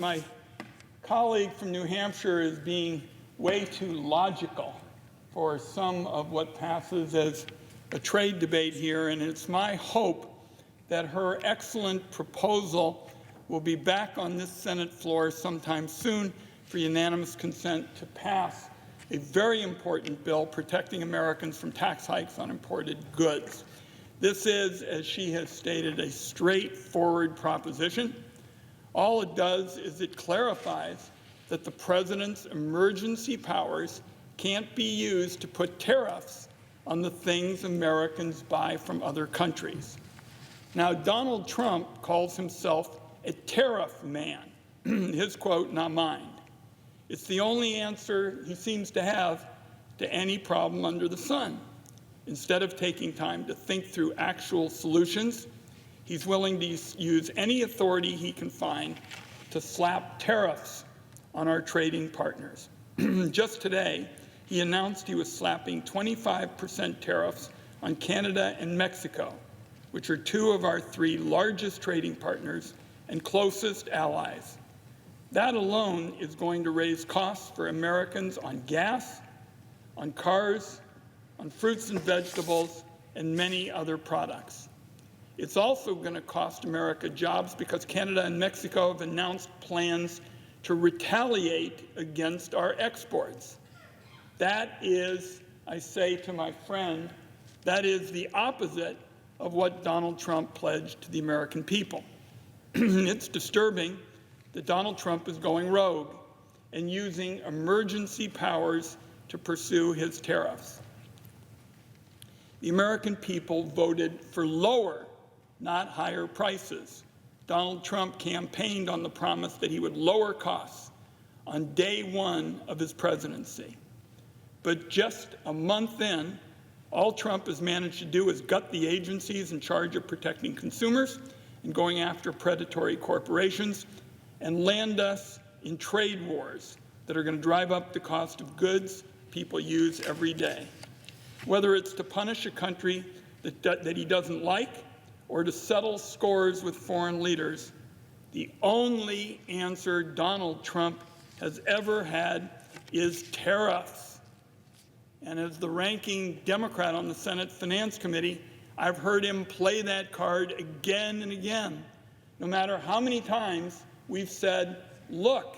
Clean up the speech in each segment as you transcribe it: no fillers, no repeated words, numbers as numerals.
My colleague from New Hampshire is being way too logical for some of what passes as a trade debate here, and it's my hope that her excellent proposal will be back on this Senate floor sometime soon for unanimous consent to pass a very important bill protecting Americans from tax hikes on imported goods. This is, as she has stated, a straightforward proposition. All it does is it clarifies that the President's emergency powers can't be used to put tariffs on the things Americans buy from other countries. Now, Donald Trump calls himself a tariff man. His quote, not mine. It's the only answer he seems to have to any problem under the sun. Instead of taking time to think through actual solutions, he's willing to use any authority he can find to slap tariffs on our trading partners. Just today, he announced he was slapping 25% tariffs on Canada and Mexico, which are two of our three largest trading partners and closest allies. That alone is going to raise costs for Americans on gas, on cars, on fruits and vegetables, and many other products. It's also going to cost America jobs because Canada and Mexico have announced plans to retaliate against our exports. That is, I say to my friend, that is the opposite of what Donald Trump pledged to the American people. It's disturbing that Donald Trump is going rogue and using emergency powers to pursue his tariffs. The American people voted for lower, not higher prices. Donald Trump campaigned on the promise that he would lower costs on day one of his presidency. But just a month in, all Trump has managed to do is gut the agencies in charge of protecting consumers and going after predatory corporations and land us in trade wars that are going to drive up the cost of goods people use every day. Whether it's to punish a country that he doesn't like or to settle scores with foreign leaders, the only answer Donald Trump has ever had is tariffs. And as the ranking Democrat on the Senate Finance Committee, I've heard him play that card again and again. No matter how many times we've said, look,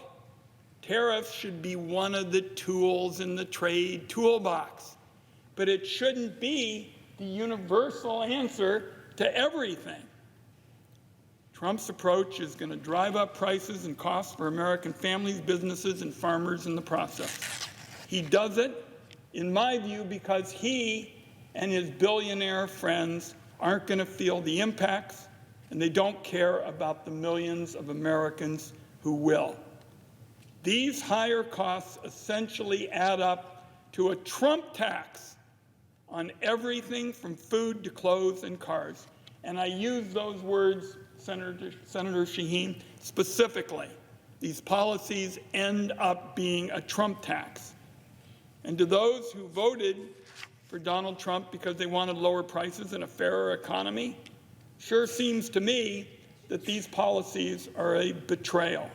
tariffs should be one of the tools in the trade toolbox, but it shouldn't be the universal answer to everything. Trump's approach is going to drive up prices and costs for American families, businesses, and farmers in the process. He does it, in my view, because he and his billionaire friends aren't going to feel the impacts, and they don't care about the millions of Americans who will. These higher costs essentially add up to a Trump tax on everything from food to clothes and cars. And I use those words, Senator Shaheen, specifically. These policies end up being a Trump tax. And to those who voted for Donald Trump because they wanted lower prices and a fairer economy, sure seems to me that these policies are a betrayal.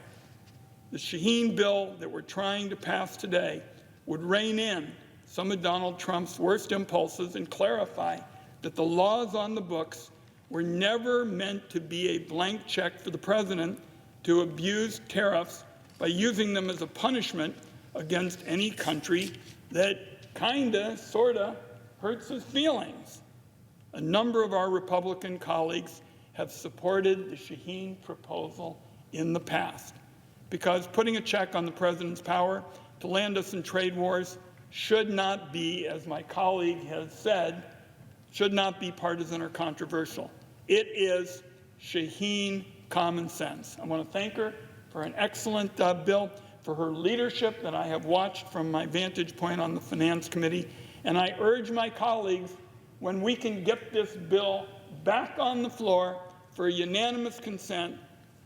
The Shaheen bill that we're trying to pass today would rein in some of Donald Trump's worst impulses and clarify that the laws on the books were never meant to be a blank check for the President to abuse tariffs by using them as a punishment against any country that kinda, sorta, hurts his feelings. A number of our Republican colleagues have supported the Shaheen proposal in the past because putting a check on the President's power to land us in trade wars should not be, as my colleague has said, should not be partisan or controversial. It is Shaheen common sense. I want to thank her for an excellent bill, for her leadership that I have watched from my vantage point on the Finance Committee, and I urge my colleagues, when we can get this bill back on the floor for a unanimous consent,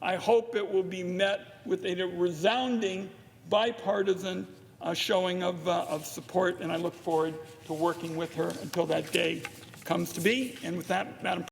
I hope it will be met with a resounding bipartisan showing of support, and I look forward to working with her until that day comes to be. And with that, Madam